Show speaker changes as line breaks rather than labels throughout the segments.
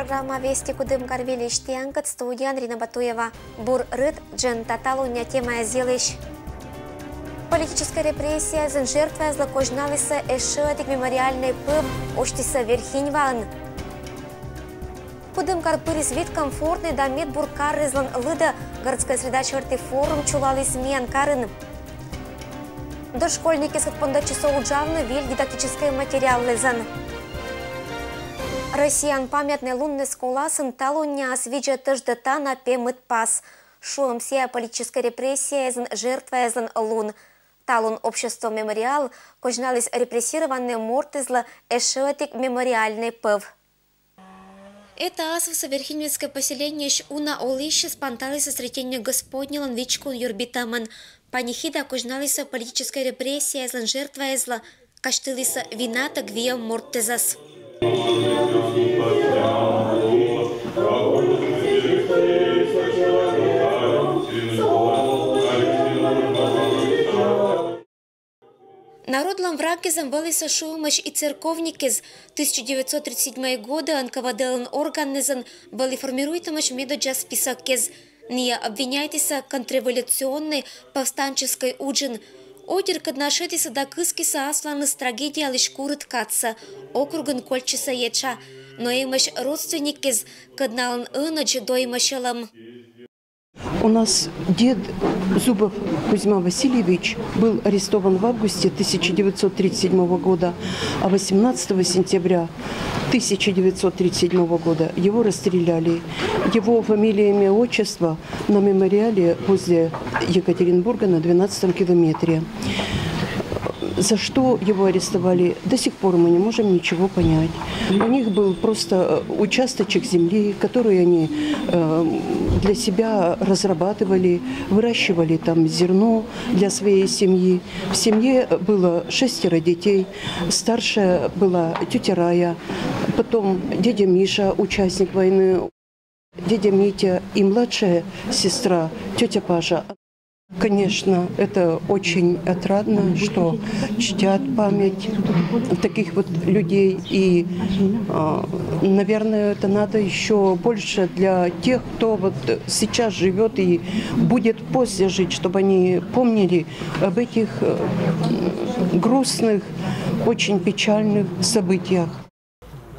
программа «Вести кудым карвели штиянкат» студия Андрина Батуева. Бур рыд джен таталуня тема зелищ. Политическая репрессия зен жертва злокожналиса эшетик мемориальный пыб оштиса верхиньван. Кудым карпырис вид комфортный да медбур каррызлан лыда городская среда черты форум чулалис миян карын. Дошкольники с отпонда часов уджавны виль дидактический материал лезан. Россиян памятный лунный сколасын талуня освиджа тыждыта на пемыт пас. Шуом сия политическая репрессия зен жертва зен лун. Талун общество мемориал кожналис репрессированные мортызла эшетик мемориальный пыв. Это асваса верхинвецкое поселение уна олище спонталиса сретения господнилан вичкун юрбитаман. Панихида кожналиса политическая репрессия зен жертва зла каштылиса вината гвия мортезас. Народлам врагизам валиса шумаш и церковникиз 1937 года НКВД организан вали формируйтамаш медоджа списокиз. Не обвиняйтеся контрреволюционной повстанческой уджин. Отир каднашетиса да кыскиса асланыс трагедия лишь куры ткаться, округан кольчиса еча, но имаш родственникиз кадналан иначе до имашелам.
У нас дед Зубов Кузьма Васильевич был арестован в августе 1937 года, а 18 сентября 1937 года его расстреляли. Его фамилия, имя, отчество на мемориале возле Екатеринбурга на 12 километре. За что его арестовали, до сих пор мы не можем ничего понять. У них был просто участочек земли, который они для себя разрабатывали, выращивали там зерно для своей семьи. В семье было 6 детей, старшая была тетя Рая, потом дядя Миша, участник войны, дядя Митя и младшая сестра, тетя Паша. Конечно, это очень отрадно, что чтят память таких вот людей. И, наверное, это надо еще больше для тех, кто вот сейчас живет и будет после жить, чтобы они помнили об этих грустных, очень печальных событиях.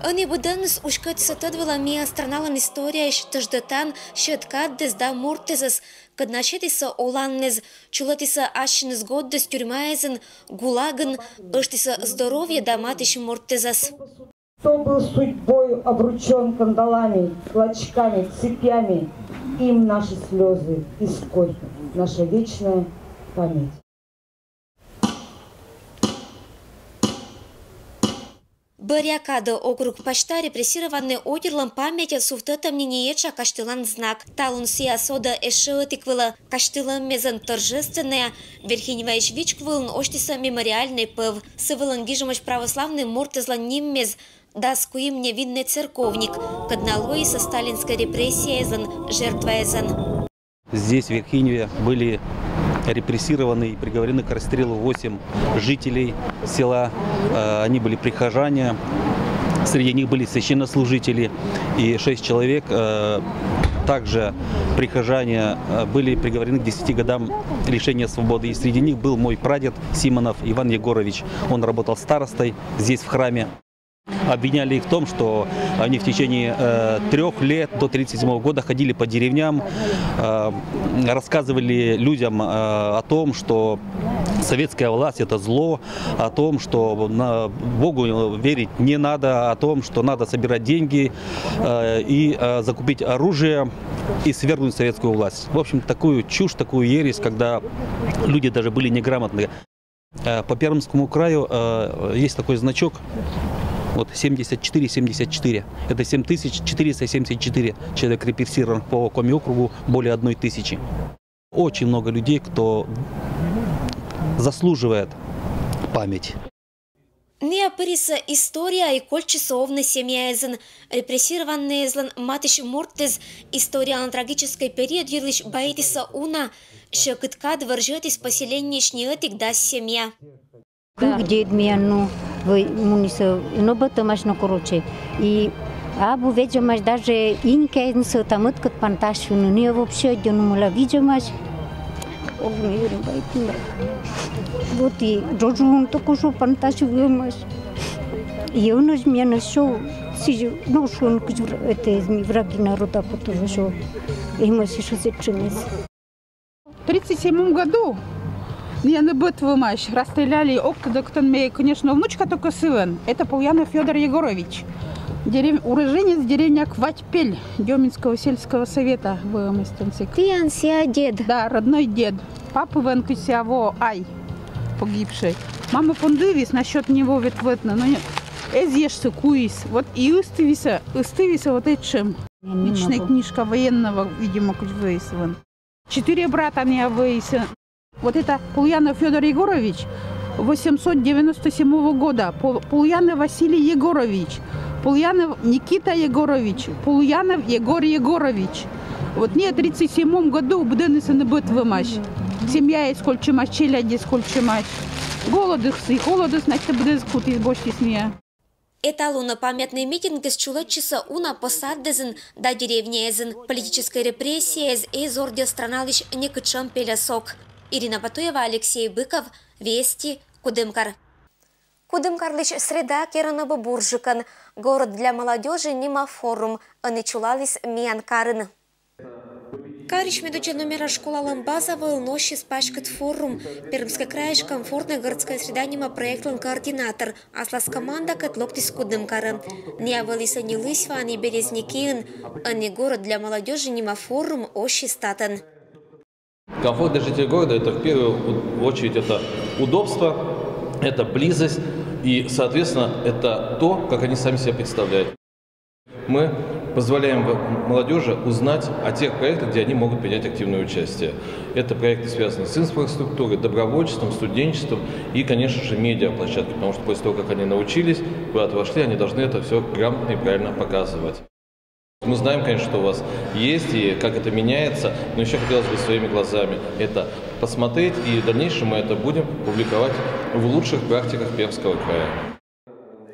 Они буденс ушкать тадвала мия страналам история штаждатан щеткат дезда муртезас, кадначетиса оланнез, чулатиса ашинез годдес тюрьмаезен, гулаган, ыштиса здоровье даматиш муртезас.
Кто был судьбою обручен кандалами, клочками, цепями, им наши слезы и скорбь, наша вечная память.
Барякада округ пашта репрессированный отерлом памяти суфтетам нинееча каштылан знак. Талун сия сода эшеотиквыла каштылан мезен торжественная, верхиневаиш вичквылн оштиса мемориальный пыв. Сывылан гижемаш православный мортезлан ниммез, да скуим невинный церковник, кадналой со сталинской репрессией жертвоезан.
Здесь в Верхиневе были репрессированы и приговорены к расстрелу 8 жителей села. Они были прихожане, среди них были священнослужители и 6 человек. Также прихожане были приговорены к 10 годам лишения свободы. И среди них был мой прадед Симонов Иван Егорович. Он работал старостой здесь в храме. Обвиняли их в том, что они в течение 3 лет до 1937 года ходили по деревням, рассказывали людям о том, что советская власть – это зло, о том, что Богу верить не надо, о том, что надо собирать деньги и закупить оружие и свергнуть советскую власть. В общем, такую чушь, такую ересь, когда люди даже были неграмотные. По Пермскому краю есть такой значок. Вот 74-74. Это 7474 человек репрессирован по Коми округу, более 1000. Очень много людей, кто заслуживает память.
Не пыриса история и кольчасовны семьязен. Репрессированные злан матиш муртез. История на трагический период юрлиш боитеса уна, что кыткад вържетис поселение шниетик да семья.
Дед меня, ну, вы, муниса, но батамаш на короче. И Абу видимаш даже инкенсо там откат панташу, но не вообще дёнумала видимаш. Вот и джожун такую панташу видимаш. И он же меня нашел, сижу, ну что он это враги народа, потому что им еще зачинись.
В 1937 году я на битву расстреляли окна, конечно, внучка только сын. Это Полянов Федор Егорович. Уроженец деревни Кватьпель Деминского сельского совета в Мастенцик.
Ты ансия дед?
Да, родной дед. Папа Венкусяво Ай, погибший. Мама Пондывис насчет него ветветна, но нет. Эзешься куис. Вот и устывиса вот этим. Личная книжка военного, видимо, выяснен. 4 брата не выяснен. Вот это Полянов Федор Егорович 897 года. Полянов Василий Егорович. Полянов Никита Егорович. Полянов Егор Егорович. Вот не в 1937 году буденеса не будет вымаш. Семья есть сколько маш, челяди сколько маш. Голодых и холодых, значит, будет скут из гости с ней.
Эталона памятный митинг из чулочиса уна посаддезен да деревнезен. Политическая репрессия из ордия страналищ некачам пелясок. Ирина Батуева, Алексей Быков, Вести, Кудымкар. Кудымкарлыч среда керанова буржикан. Город для молодежи Нима форум. Анычулалис Мианкарын. Карич медуча номера школалан базовый нощи спашкат форум. Пермский краеш комфортная городская среда Нима проектный координатор. Аслас команда котлоптис Кудымкара. Не авалиса не лысьва, а не березники. А не город для молодежи Нима форум ощи статан.
Комфорт для жителей города – это в первую очередь это удобство, это близость и, соответственно, это то, как они сами себя представляют. Мы позволяем молодежи узнать о тех проектах, где они могут принять активное участие. Это проекты, связанные с инфраструктурой, добровольчеством, студенчеством и, конечно же, медиаплощадки, потому что после того, как они научились, куда-то вошли, они должны это все грамотно и правильно показывать. Мы знаем, конечно, что у вас есть и как это меняется, но еще хотелось бы своими глазами это посмотреть, и в дальнейшем мы это будем публиковать в лучших практиках Пермского края.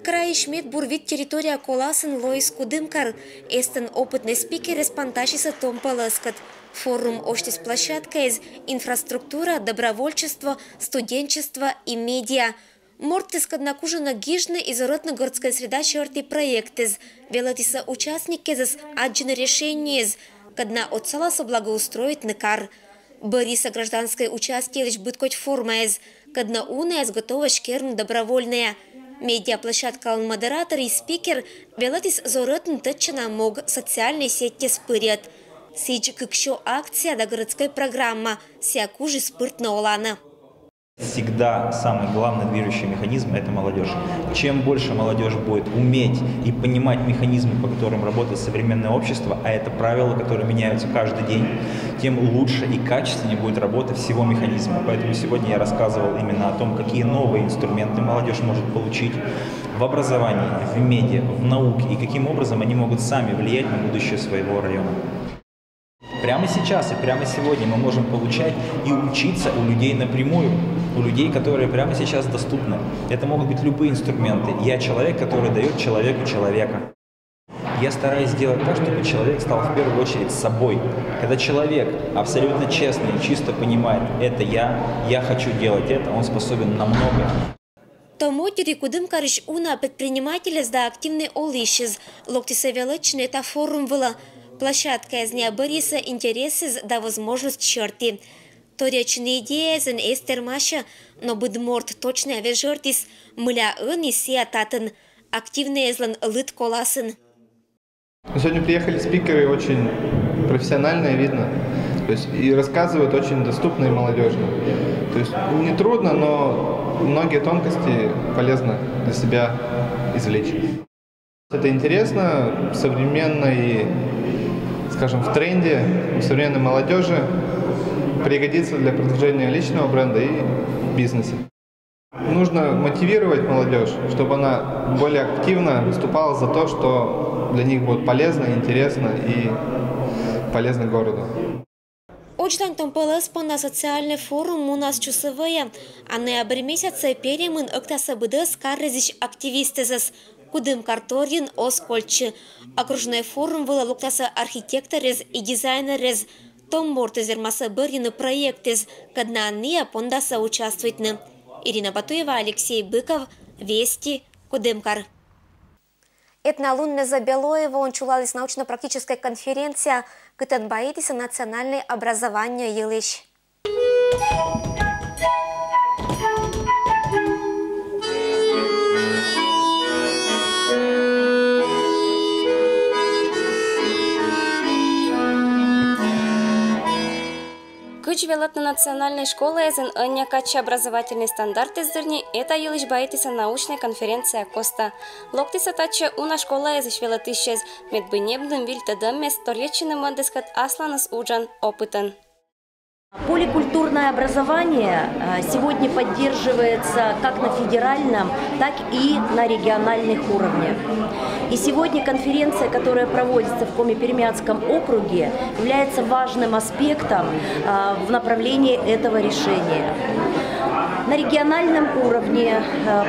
Краиш медбурвит территория Коласын Лоис Кудымкар. Эстен опытный спикер из Панташиса Том Паласкат. Форум оштис площадка из инфраструктура, добровольчество, студенчество и медиа. Мортис каднакужена гижна изоротна городская среда черти проектез. Велатиса участникезес аджина решениез. Кадна отцаласа благоустроить накар. Бориса гражданское участие лишь быть хоть формаез. Кадна унез готова шкерн добровольная. Медиаплощадка модератор и спикер велатис зоротн тычина мог социальной сети спырят. Сидж кыкшо акция да городская программа. Сякужи спырт на олана.
Всегда самый главный движущий механизм – это молодежь. Чем больше молодежь будет уметь и понимать механизмы, по которым работает современное общество, а это правила, которые меняются каждый день, тем лучше и качественнее будет работа всего механизма. Поэтому сегодня я рассказывал именно о том, какие новые инструменты молодежь может получить в образовании, в медиа, в науке и каким образом они могут сами влиять на будущее своего района. Прямо сейчас и прямо сегодня мы можем получать и учиться у людей напрямую, у людей, которые прямо сейчас доступны. Это могут быть любые инструменты. Я человек, который дает человеку человека. Я стараюсь сделать так, чтобы человек стал в первую очередь собой. Когда человек абсолютно честный и чисто понимает, это я хочу делать это, он способен на многое.
Томотери Кудымкарыч уна предпринимателя сда активный олищез. Локтиса величный это форум была. Площадка из нее Бориса интересы да возможность черти. Торечные идеи зен эстер маша, но будморт точно вежертис мля и сиататен. Активный злан лыт коласын.
Сегодня приехали спикеры очень профессиональные, видно. То есть и рассказывают очень доступно и молодежно. То есть не трудно, но многие тонкости полезно для себя извлечь. Это интересно, современно и, скажем, в тренде у современной молодежи, пригодится для продвижения личного бренда и бизнеса. Нужно мотивировать молодежь, чтобы она более активно выступала за то, что для них будет полезно, интересно и полезно городу.
Очдан томпалас на социальный форум у нас часовые, а ноябрь месяца перемын октаса быдас каррезич активистезас. Кудымкар Торин Оскольчы. Окружной форум был локтаса архитекторез и дизайнерез. Том Мортезермаса Берины проектез, когда они пондаса участвуют. Ирина Батуева, Алексей Быков, Вести, Кудымкар. Этнолунне за Белоева ончулалась научно-практическая конференция «Кытанбаитиса национальное образование елыш».
Велат на национальной школе из кача образовательный стандарт из дырни это елыш баитиса научная конференция Коста. Локтиса тача уна школа из велатищез медбынебным вильтадам столетчиным мандескат асланас уджан опытан.
Поликультурное образование сегодня поддерживается как на федеральном, так и на региональных уровнях. И сегодня конференция, которая проводится в Коми-Пермякском округе, является важным аспектом в направлении этого решения. На региональном уровне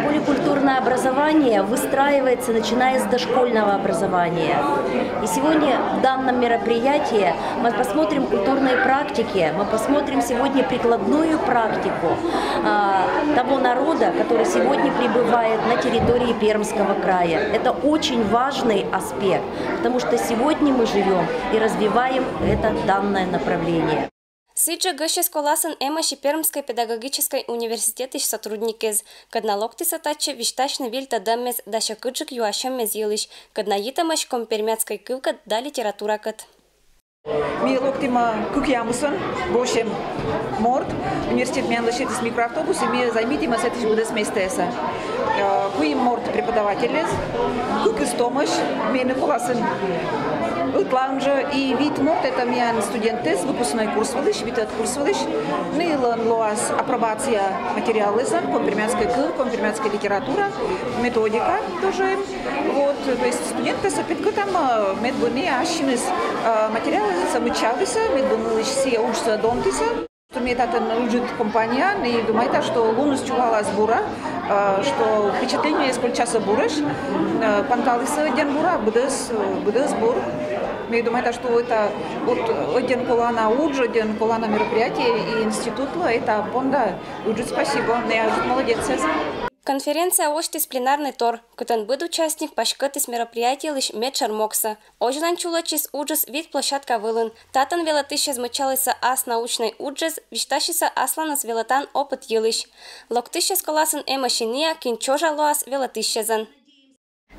поликультурное образование выстраивается, начиная с дошкольного образования. И сегодня в данном мероприятии мы посмотрим культурные практики, мы посмотрим сегодня прикладную практику того народа, который сегодня пребывает на территории Пермского края. Это очень важный аспект, потому что сегодня мы живем и развиваем это данное направление.
Сиджа гъще сколасын эмаши Пермской педагогической университет иш сотрудникез, кадна локтиса таче вишташны вильта дъммез да шакыджик юашеммез елыш, кадна йитамаш ком пермяцкой кылкат да литературакат.
Ми локтима кукямусын, бошем морд, университет мянлышет из микроавтобуса, ми займитима с этой будес местеса. Куим морд преподавателез, кукыстомаш, ми коласын Лаунжа и вид морд это миян студентез, выпускной курс вылыш, вид от курс вылыш, нылан лоас апробация материализан, компермянская кыл, компермянская литература, методика тоже. Вот, то есть студенты сопитка там медбуни ашинис материализан самучалиса, медбуни все учатся донтиса. Мне это научит компания, и думает, что лунус чувала сбора, что впечатление сколько часа бураш, панталиса день бура, будет сбор. Я думаю, что это один колана уджу, один колана мероприятие и институт, это понда уджу спасибо, я молодец.
Конференция оштис пленарный тор, кытан быд участник пашкатис мероприятий лишь медшар мокса. Ожлан чулачис уджес вид площадка вылын. Татан велатыш измочалися ас научной уджес, вишташиса асланас велатан опыт елыш. Локтыш сколасын эмашиния кинчожа лоас велатышезан.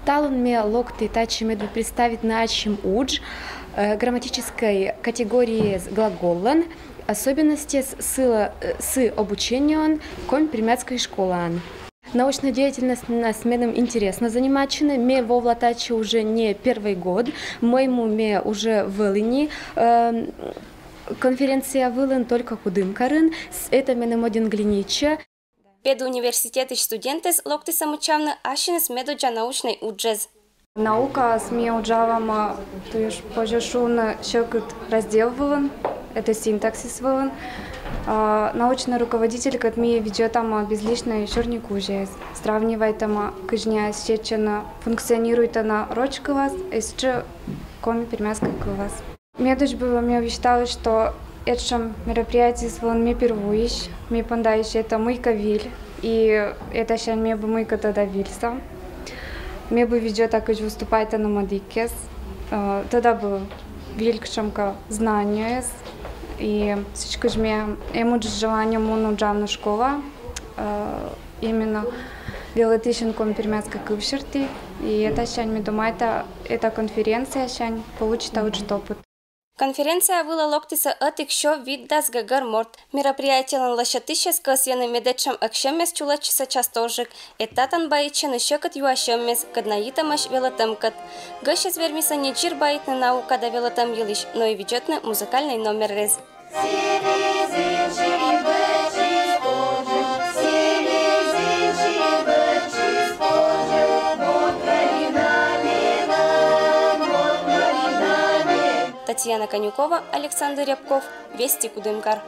Талун ме локты тачи меду представить начим удж грамматической категории с глаголан, особенности с обучением ком пермяцкой школы. Научная деятельность нас медом интересно заниматься. Ме во влатачи уже не первый год, моему ме уже вылыни. Конференция вылын только Кудымкарын, это менем один глинича.
Педуниверситет и студентес локти самучавны ашинес медоджа научной уджез.
Наука сме уджавама, то есть пожешун щекот раздел вылын, это синтаксис вылын. Научный руководитель как ми ведет там безлишной черникуже, сравнивает там кыжня сечена, функционирует она рочка вас, еще коми пермяцкой класс. Медуч было мне вещала, что это мероприятие свон мне первуешь, мне пондаешь это мой кавиль, и это сейчас мне бы мой когда вильса. Мне бы ведет так и выступает на мадикес, тогда бы вилькшамка знания. И сейчас мне желание мону джавна школа, именно велатышенком пермяцкой кывшерти, и это сейчас мне думаю, это конференция сейчас получит аудит опыт.
Конференция была локтиса от еще виддас гагар морт. Мероприятие лан лашатыше с косьяным медечем акшемес чулачиса частожик. Этатан байчен еще кат юашемес, каднаитамаш велатамкат. Гаща звермиса не чир баитна наука да велатам елиш, но и ведетный музыкальный номер рез. Татьяна Конюкова, Александр Рябков, Вести Кудымкар.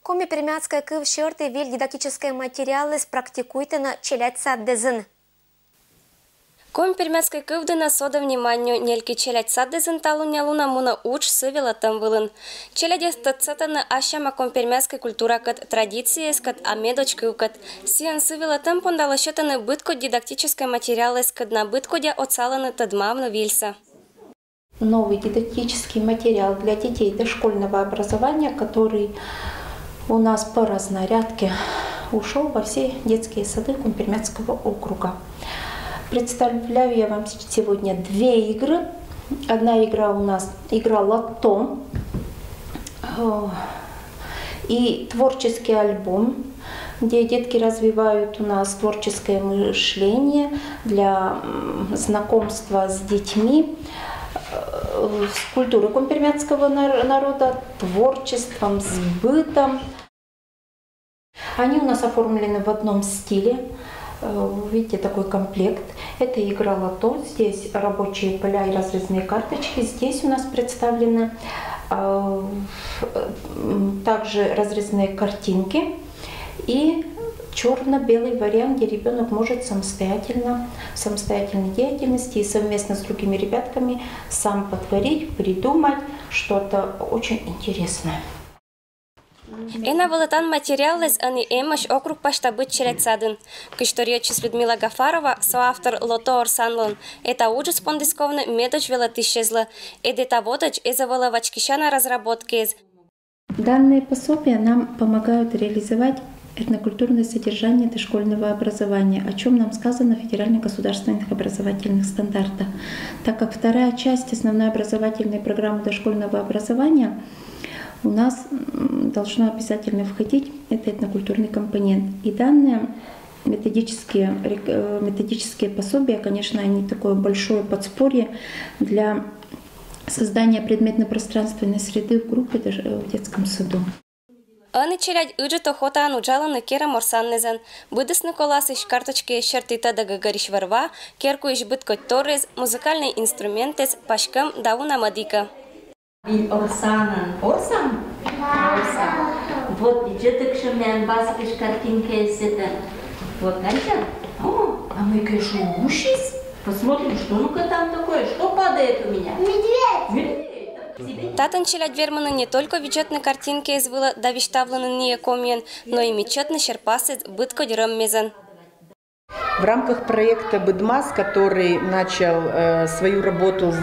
Коми пермяцкая кыв шерты виль дидактические материалы спрактикуйте на челять саддезин.
Коми пермяцкая кывды на сода вниманию нельки челять саддезин талуня луна муна уч сывела там вылын. Челядя стацатана ашама коми пермяцкая культура кат традиции скат амедочка укат. Сиан сывела там пондала счетаны бытко дидактические материалы скат на быткодя оцаланы тадмавно вильса.
Новый дидактический материал для детей дошкольного образования, который у нас по разнарядке ушел во все детские сады Коми-Пермяцкого округа. Представляю я вам сегодня две игры. Одна игра у нас игра «Лото» и творческий альбом, где детки развивают у нас творческое мышление для знакомства с детьми, с культурой коми-пермяцкого народа, творчеством, с бытом. Они у нас оформлены в одном стиле. Видите, такой комплект. Это игра «Лото». Здесь рабочие поля и разрезные карточки. Здесь у нас представлены также разрезные картинки и черно-белый вариант, где ребенок может самостоятельной деятельности и совместно с другими ребятками сам потворить, придумать что-то очень интересное.
Ena вылетан материалез ани эмаш округ паштабыт челять садын. Кышториочис Людмила Гафарова, соавтор «Лото» Орсанлон. Это уджис пондисковны медоч велатищезла. Эдета водоч эзавала вачкищана разработкез.
Данные пособия нам помогают реализовать этнокультурное содержание дошкольного образования, о чем нам сказано в федерально-государственных образовательных стандартах. Так как вторая часть основной образовательной программы дошкольного образования у нас должно обязательно входить это этнокультурный компонент. И данные методические пособия, конечно, они такое большое подспорье для создания предметно-пространственной среды в группе в детском саду.
Аны челядь ыджет охота ануджаланы кера морсаннезен. Быдысны коласыш карточки шертита да гагариш варва, керку иш быткоть торрез, музыкальный инструментез, пашкам дауна мадика.
Орсанан. Орсан? Орсан. Вот бюджеток шумян баскиш картинки это. Вот это. О, а мы, конечно, ушись. Посмотрим, что ну-ка там такое, что падает у меня. Медведь.
Татан челядь верманы не только бюджетные картинки из выла да виштавланы не комьен, но и мечетный шерпасец бытко дерем мезен.
В рамках проекта «Быдмас», который начал свою работу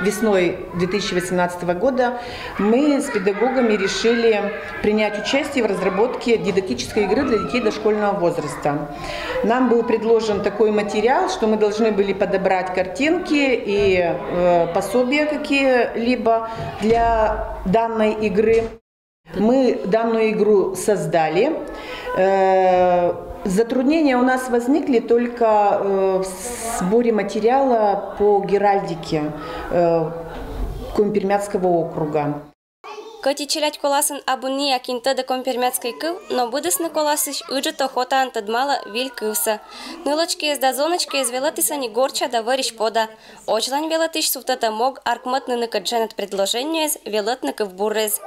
весной 2018 года, мы с педагогами решили принять участие в разработке дидактической игры для детей дошкольного возраста. Нам был предложен такой материал, что мы должны были подобрать картинки и пособия какие-либо для данной игры. Мы данную игру создали. Затруднения у нас возникли только в сборе материала по геральдике Коми-Пермяцкого округа.
Кати челядь коласын абуни акинта да Коми-Пермяцкой кыл, но будысны коласыш ыджет охота антадмала виль кылса. Нылочки из дозоночки из велатисани горча да вариш пода. Очлань велатиш суфтата мог аркматны накаджанат предложение из велатныков буррез.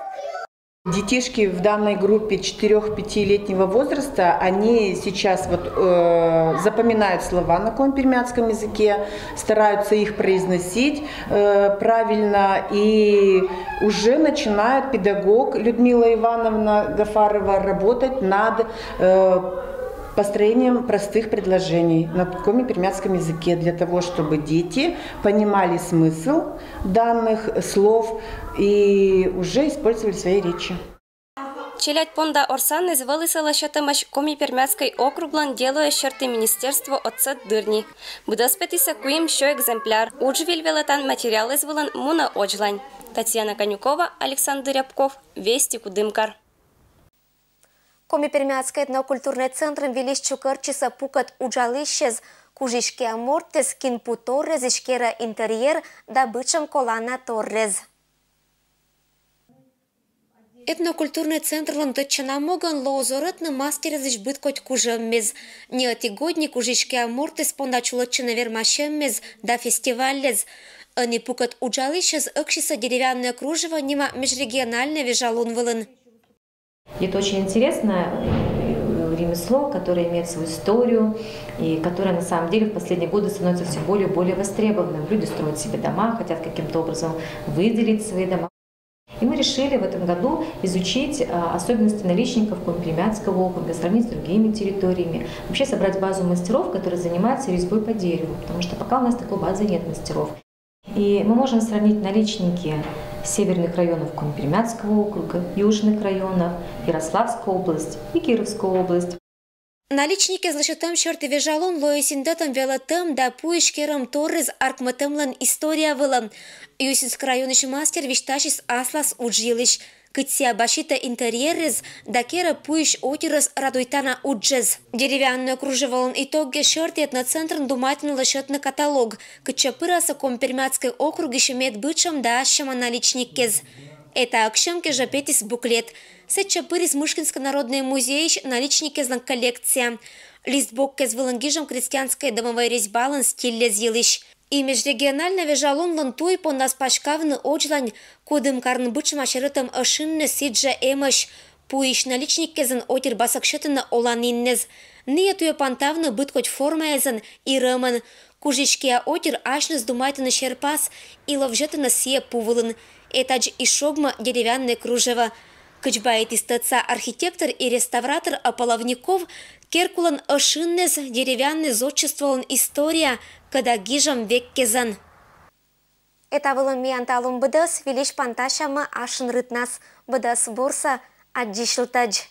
Детишки в данной группе 4-5-летнего возраста, они сейчас запоминают слова на коми-пермяцком языке, стараются их произносить правильно, и уже начинает педагог Людмила Ивановна Гафарова работать над построением простых предложений на коми-пермяцком языке, для того, чтобы дети понимали смысл данных слов и уже использовали в своей речи.
Челядь понда Орсан извалысала шатамаш Коми-Пермяцкой округлан делая шерты министерство отцет дырни. Будаспетиса куим шо экземпляр. Уджвиль велатан материал извалан муна оджлань. Татьяна Конюкова, Александр Рябков, Вести Кудымкар.
Коми-Пермяцкий этнокультурный центр велись чукарчиса пукат уджалыщез, кужишке амортез, кинпу торрез, ишкера интерьер, да бычам колана торрез. Этнокультурный центр ландычана моган лоозоратны мастерез быткоть кужаммез. Неотигодни кужишке амортез пондачулачына вермашеммез, да фестиваллез. Они пукат уджалыщез ыкшиса деревянное кружево нима межрегиональное вежалун вылын.
И это очень интересное ремесло, которое имеет свою историю и которое на самом деле в последние годы становится все более и более востребованным. Люди строят себе дома, хотят каким-то образом выделить свои дома. И мы решили в этом году изучить особенности наличников Комплемятского округа, сравнить с другими территориями, вообще собрать базу мастеров, которые занимаются резьбой по дереву, потому что пока у нас такой базы нет мастеров. И мы можем сравнить наличники северных районов Комплемятского округа, южных районов, Ярославская область и Кировская область.
Наличники злашатым шорты вежалон лоесиндатом велатым да пуишкером торрез аркматымлан история вылым. Юсинск районыш мастер вишташис аслас уджилыш. Кытся башита интерьерез да кера пуиш отерыз радуйтана уджез. Деревянную кружеволон итоге шорты этноцентрн думательный счетный каталог. Кытчапыраса Компермятской округи шемет бычам да ашама наличникез. Это акшемке жапетис буклет. Сетчапырис Мышкинский народный музей наличникезна коллекция. Листбоккез вылангижем крестьянской домовой резьбалан стиле зилыш. И межрегионально вежалон лантуй по нас пашкавны очлань, кудым карн бычма шерытым ошинны сиджа эмыш. Пуиш наличникезен отер басакшетына оланиннез. Ния туя пантавны быт хоть формаезен и рымын. Кужичкия отер ашныз думайтыны шерпас и ловжетына сие пувылын. Этаж и шогма деревянное кружево. Кычбает истаца архитектор и реставратор Ополовников керкулан ошиннез деревянный зодчествован история, когда гижам век кезан. Это было мианталум бдас, велиш панташама ашин рытнас, бдас бурса, аджишилтадж.